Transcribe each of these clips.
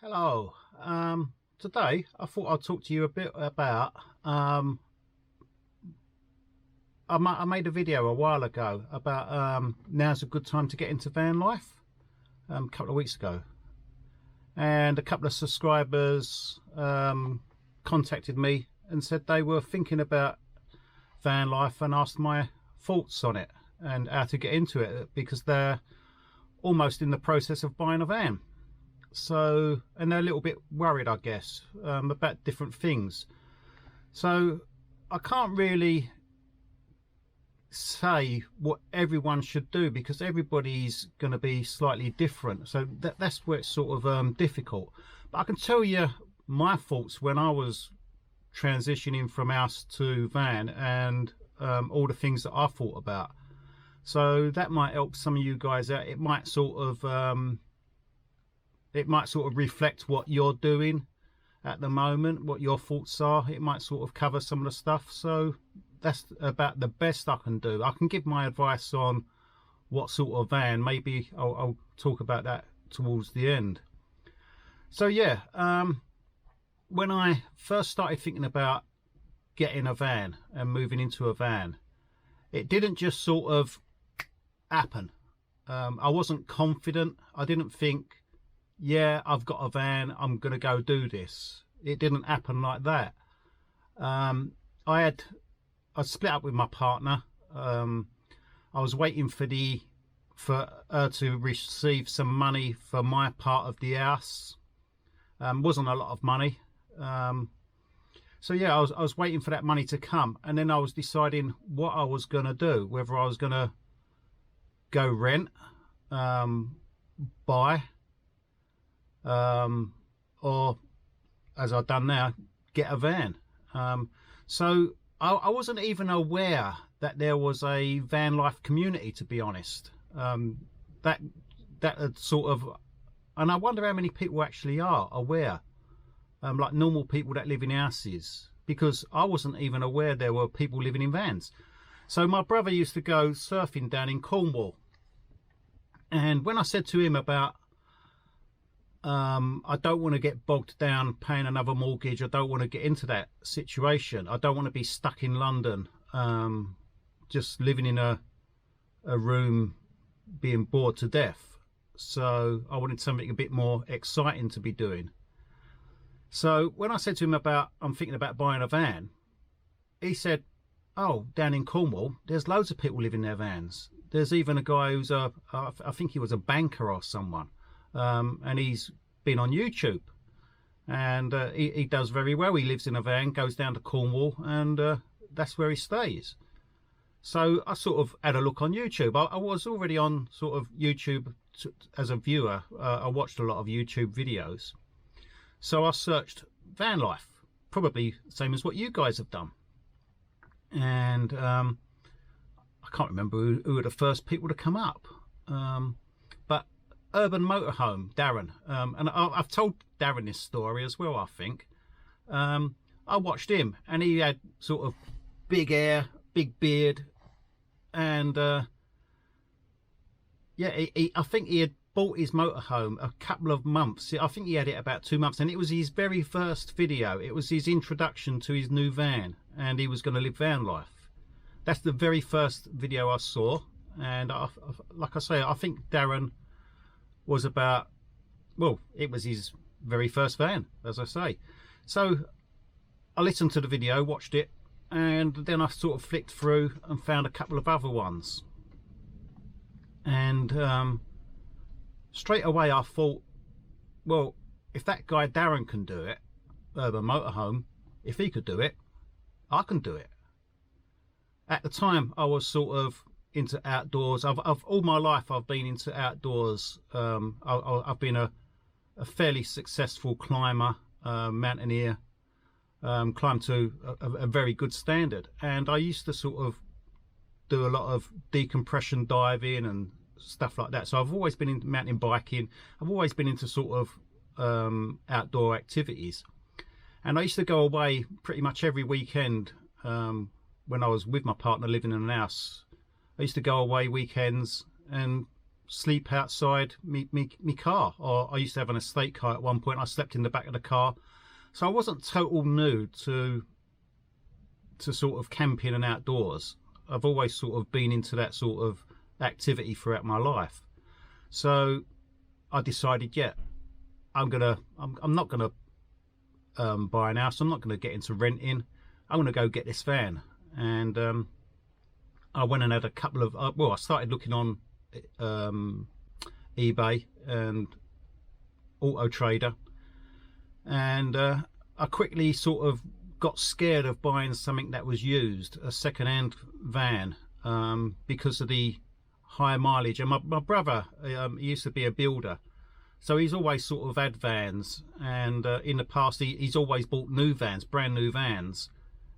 Hello. Today I thought I'd talk to you a bit about. I made a video a while ago about now's a good time to get into van life. A couple of weeks ago, and a couple of subscribers contacted me and said they were thinking about van life and asked my thoughts on it and how to get into it because they're almost in the process of buying a van. So, and they're a little bit worried, I guess, about different things. So I can't really say what everyone should do because everybody's going to be slightly different. So that's where it's sort of difficult. But I can tell you my thoughts when I was transitioning from house to van and all the things that I thought about. So that might help some of you guys out. It might sort of reflect what you're doing at the moment, what your thoughts are. It might sort of cover some of the stuff. So that's about the best I can do. I can give my advice on what sort of van. Maybe I'll talk about that towards the end. So yeah, when I first started thinking about getting a van and moving into a van, it didn't just sort of happen. I wasn't confident. I didn't think, yeah, I've got a van, I'm gonna go do this. It didn't happen like that. I split up with my partner. I was waiting for her to receive some money for my part of the house. Wasn't a lot of money. So yeah, I was waiting for that money to come, and then I was deciding what I was gonna do, whether I was gonna go rent, buy, or as I've done now, get a van. So I wasn't even aware that there was a van life community, to be honest. That had sort of, and I wonder how many people actually are aware, like normal people that live in houses, because I wasn't even aware there were people living in vans. So my brother used to go surfing down in Cornwall, and when I said to him about I don't want to get bogged down paying another mortgage, I don't want to get into that situation, I don't want to be stuck in London, just living in a room being bored to death. So I wanted something a bit more exciting to be doing. So when I said to him about I'm thinking about buying a van, he said, oh, down in Cornwall there's loads of people living in their vans. There's even a guy who's I think he was a banker or someone, and he's been on YouTube, and he does very well. He lives in a van, goes down to Cornwall, and that's where he stays. So I sort of had a look on YouTube. I was already on sort of YouTube as a viewer. I watched a lot of YouTube videos. So I searched van life, probably the same as what you guys have done. And I can't remember who were the first people to come up. But Urban Motorhome, Darren, and I've told Darren this story as well, I think. I watched him, and he had sort of big hair, big beard, and yeah, I think he had bought his motorhome a couple of months. I think he had it about 2 months, and it was his very first video. It was his introduction to his new van, and he was going to live van life. That's the very first video I saw, and like I say, I think Darren was about, well, it was his very first van, as I say. So I listened to the video, watched it, and then I sort of flicked through and found a couple of other ones. And straight away I thought, well, if that guy Darren can do it, Urban Motorhome, if he could do it, I can do it. At the time I was sort of into outdoors. I've all my life I've been into outdoors. I've been a fairly successful climber, mountaineer, climbed to a very good standard, and I used to sort of do a lot of decompression diving and stuff like that. So I've always been into mountain biking. I've always been into sort of outdoor activities, and I used to go away pretty much every weekend. When I was with my partner living in an house, I used to go away weekends and sleep outside me car. Or I used to have an estate car at one point. I slept in the back of the car, so I wasn't total new to sort of camping and outdoors. I've always sort of been into that sort of activity throughout my life. So I decided, yeah, I'm not gonna buy an house. I'm not gonna get into renting. I'm gonna go get this van. And I went and had a couple of well, I started looking on eBay and Auto Trader, and I quickly sort of got scared of buying something that was used, a second-hand van, because of the high mileage. And my brother, he used to be a builder, so he's always sort of had vans, and in the past he's always bought new vans, brand new vans,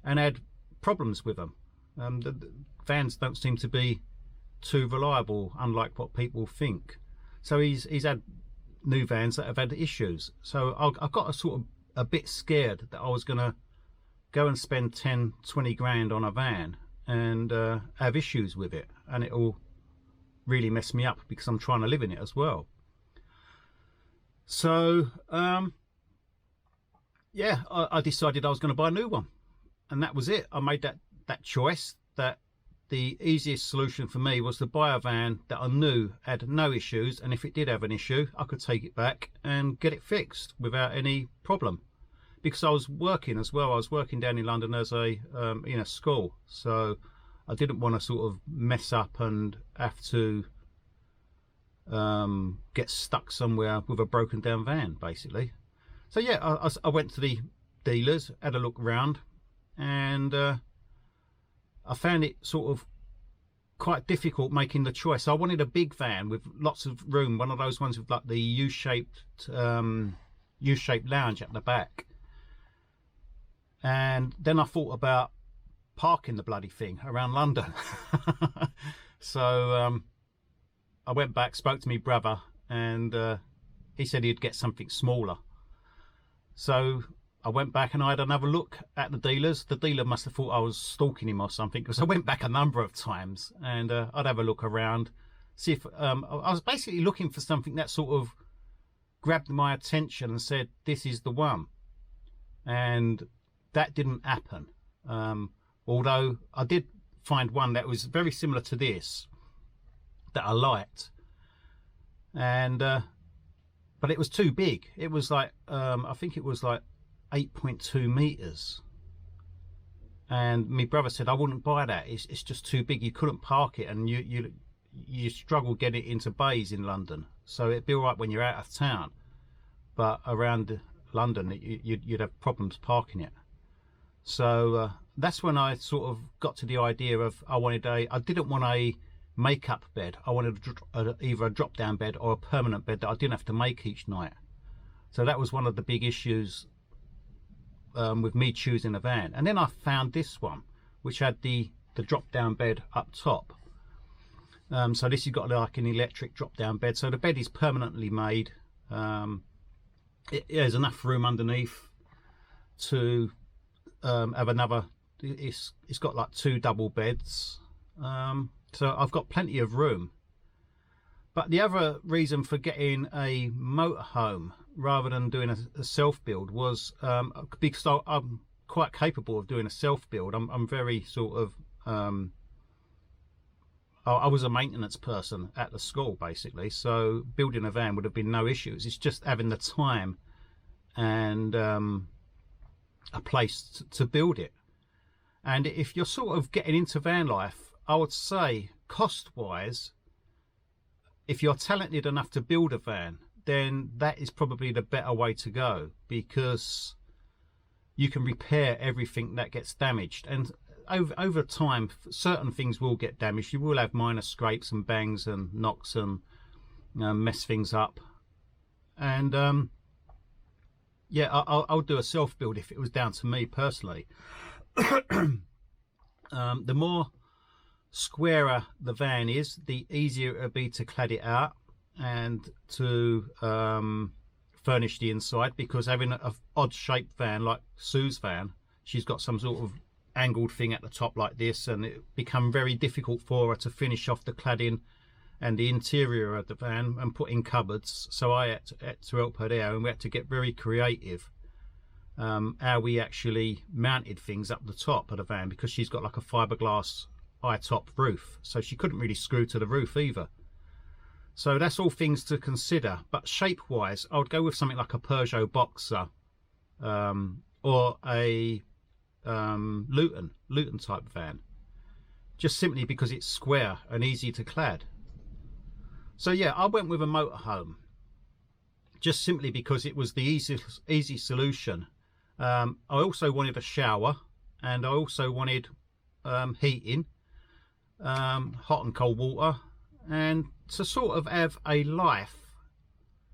and had problems with them. The vans don't seem to be too reliable, unlike what people think. So he's had new vans that have had issues. So I got a bit scared that I was going to go and spend 10-20 grand on a van and have issues with it, and it'll really mess me up because I'm trying to live in it as well. So yeah, I decided I was going to buy a new one, and that was it. I made that choice, that the easiest solution for me was to buy a van that I knew had no issues, and if it did have an issue, I could take it back and get it fixed without any problem. Because I was working as well. I was working down in London as in a school, so I didn't want to sort of mess up and have to get stuck somewhere with a broken down van, basically. So yeah, I went to the dealers, had a look around, and I found it sort of quite difficult making the choice. I wanted a big van with lots of room, one of those ones with like the U-shaped lounge at the back. And then I thought about parking the bloody thing around London. So I went back, spoke to my brother, and he said he'd get something smaller. So I went back and I had another look at the dealers. The dealer must have thought I was stalking him or something, because I went back a number of times, and I'd have a look around, see if I was basically looking for something that sort of grabbed my attention and said, this is the one. And that didn't happen, although I did find one that was very similar to this that I liked, and but it was too big. It was like I think it was like 8.2 meters, and my brother said I wouldn't buy that. It's just too big. You couldn't park it, and you struggle getting it into bays in London. So it'd be all right when you're out of town, but around London you'd have problems parking it. So that's when I sort of got to the idea of I didn't want a make-up bed. I wanted either a drop-down bed or a permanent bed that I didn't have to make each night. So that was one of the big issues with me choosing a van. And then I found this one, which had the drop-down bed up top. So this has got like an electric drop-down bed. So the bed is permanently made. There's enough room underneath to have another. It's got like 2 double beds, so I've got plenty of room. But the other reason for getting a motorhome rather than doing a self-build was because I'm quite capable of doing a self-build. I'm very sort of I was a maintenance person at the school, basically, so building a van would have been no issues. It's just having the time and a place to build it. And if you're sort of getting into van life, I would say cost wise, if you're talented enough to build a van, then that is probably the better way to go, because you can repair everything that gets damaged. And over time, certain things will get damaged. You will have minor scrapes and bangs and knocks and mess things up. And yeah, I'll do a self-build if it was down to me personally. The more squarer the van is, the easier it'll be to clad it out and to furnish the inside, because having an odd shaped van like Sue's van, she's got some sort of angled thing at the top like this, and it become very difficult for her to finish off the cladding and the interior of the van and put in cupboards. So I had to help her there, and we had to get very creative how we actually mounted things up the top of the van, because she's got like a fiberglass high top roof, so she couldn't really screw to the roof either. So that's all things to consider. But shape wise, I would go with something like a Peugeot Boxer or a Luton type van, just simply because it's square and easy to clad. So yeah, I went with a motorhome just simply because it was the easy solution. I also wanted a shower, and I also wanted heating, hot and cold water, and to sort of have a life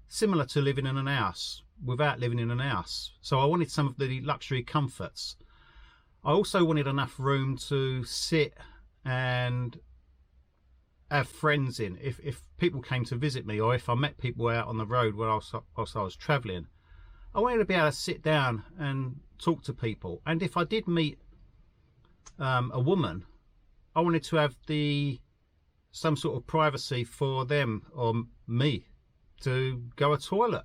similar to living in an house without living in an house. So I wanted some of the luxury comforts. I also wanted enough room to sit and have friends in. If people came to visit me, or if I met people out on the road whilst I was travelling, I wanted to be able to sit down and talk to people. And if I did meet a woman, I wanted to have some sort of privacy for them or me to go to a toilet.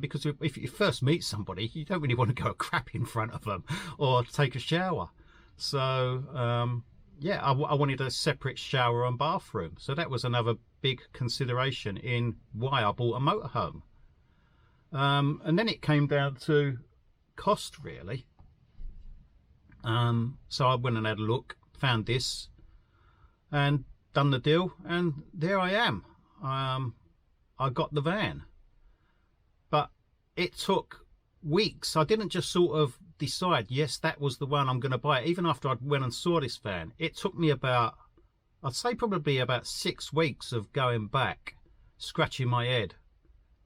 Because if you first meet somebody, you don't really want to go a crap in front of them or take a shower. So yeah, I wanted a separate shower and bathroom. So that was another big consideration in why I bought a motorhome. And then it came down to cost, really. So I went and had a look, found this, and done the deal, and there I am. I got the van, but it took weeks. I didn't just sort of decide, yes, that was the one, I'm going to buy it. Even after I went and saw this van, it took me about, I'd say probably about 6 weeks of going back, scratching my head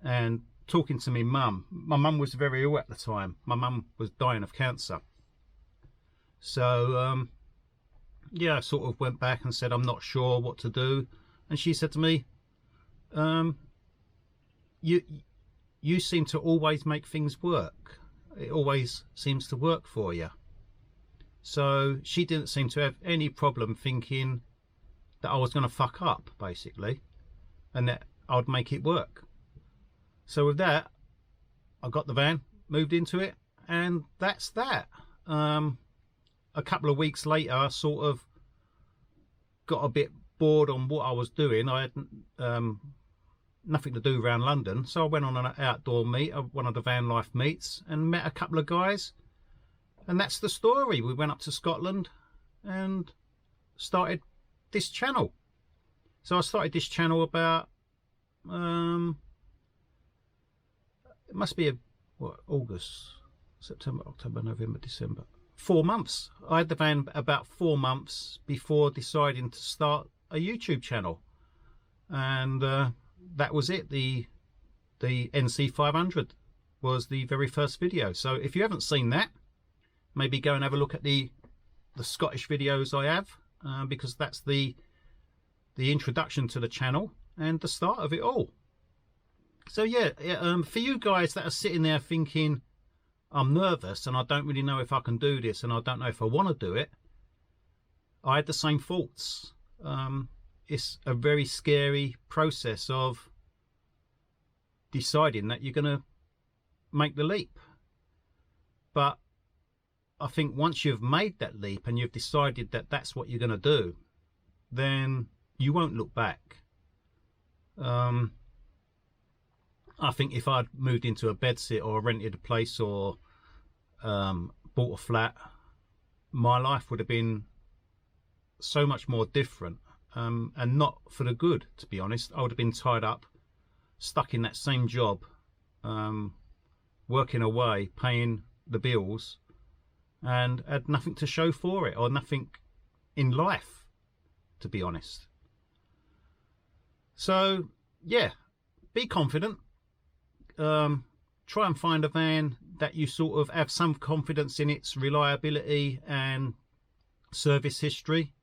and talking to my mum. My mum was very ill at the time. My mum was dying of cancer. So yeah, I sort of went back and said, I'm not sure what to do. And she said to me, you seem to always make things work. It always seems to work for you. So she didn't seem to have any problem thinking that I was going to fuck up, basically, and that I'd make it work. So with that, I got the van, moved into it, and that's that. A couple of weeks later, I sort of got a bit bored on what I was doing. I had nothing to do around London, so I went on an outdoor meet, one of the Vanlife meets, and met a couple of guys, and that's the story. We went up to Scotland and started this channel. So I started this channel about it must be August, September, October, November, December, 4 months. I had the van about 4 months before deciding to start a YouTube channel, and that was it. The NC500 was the very first video. So if you haven't seen that, maybe go and have a look at the Scottish videos I have, because that's the introduction to the channel and the start of it all. So yeah, for you guys that are sitting there thinking, I'm nervous and I don't really know if I can do this and I don't know if I want to do it, I had the same thoughts. It's a very scary process of deciding that you're going to make the leap. But I think once you've made that leap and you've decided that that's what you're going to do, then you won't look back. I think if I'd moved into a bedsit or rented a place or bought a flat, my life would have been so much more different, and not for the good, to be honest. I would have been tied up, stuck in that same job, working away, paying the bills, and had nothing to show for it, or nothing in life, to be honest. So yeah, be confident. Try and find a van that you sort of have some confidence in its reliability and service history.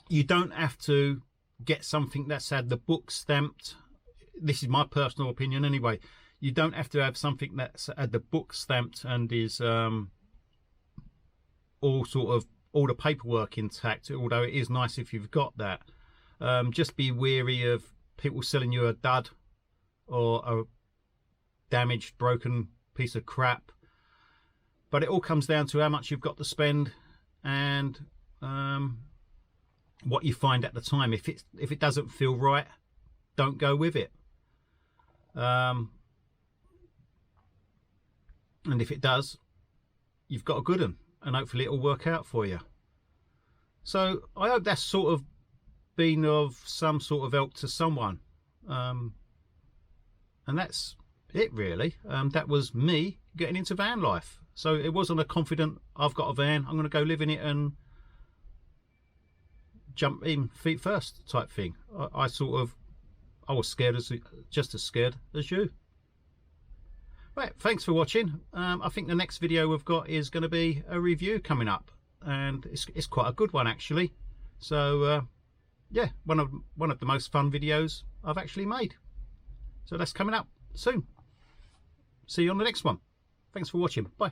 You don't have to get something that's had the book stamped. This is my personal opinion anyway. You don't have to have something that's had the book stamped and is all sort of all the paperwork intact, although it is nice if you've got that. Just be wary of people selling you a dud or a damaged, broken piece of crap. But it all comes down to how much you've got to spend and what you find at the time. If it doesn't feel right, don't go with it. And if it does, you've got a good one, and hopefully it'll work out for you. So I hope that's sort of been of some sort of help to someone. And that's it really. That was me getting into van life. So it wasn't a confident, I've got a van, I'm going to go live in it and jump in feet first type thing. I was scared, just as scared as you. Right, thanks for watching. I think the next video we've got is going to be a review coming up, and it's quite a good one actually. So yeah, one of the most fun videos I've actually made. So that's coming up soon. See you on the next one. Thanks for watching. Bye.